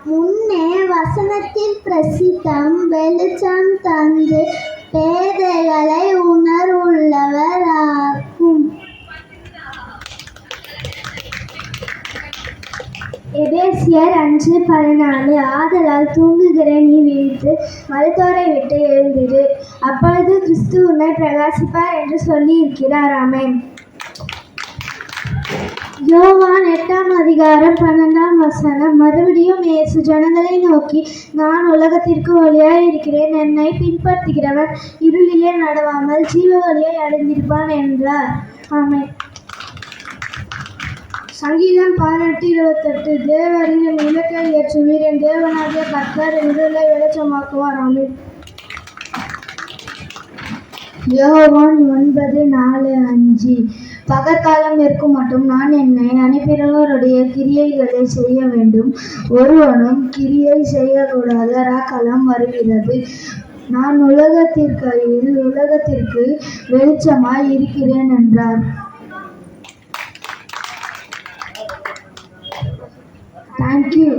முன்னே வசனத்தில் பிரசித்தம் வெளிச்சம் தந்து பேதைகளை உணர்வுள்ளவர் ஆக்கும். எபேசியர் 5:14 ஆதலால் தூங்குகிற நீ விழித்து மருத்துவரை விட்டு எழுந்திரு, அப்பொழுது கிறிஸ்து உன்னை பிரகாசிப்பார் என்று சொல்லியிருக்கிறார். ஆமென். யோவான் 8:12 மறுபடியும் இயேசு ஜனங்களை நோக்கி, நான் உலகத்திற்கு ஒளியாய் இருக்கிறேன். என்னை பின்பற்றுகிறவன் இருளிலே நடவாமல் ஜீவ ஒளியை அடைந்திருப்பான் என்றார். ஆமென். சங்கீதம் 18:28 தேவரின் விளக்கை ஏற்றுவீர், என் தேவனாகிய கர்த்தர் இருளை வெளிச்சமாக்குவார். ஆமென். யோவான் 9:4-5 பகற்காலம் இருக்கும் மட்டும் நான் என்னை அனுப்பினவருடைய கிரியைகளை செய்ய வேண்டும். ஒருவனும் கிரியை செய்யக்கூடாத ராக்காலம் வருகிறது. நான் உலகத்திற்கு வெளிச்சமாய் இருக்கிறேன் என்றார். Thank you.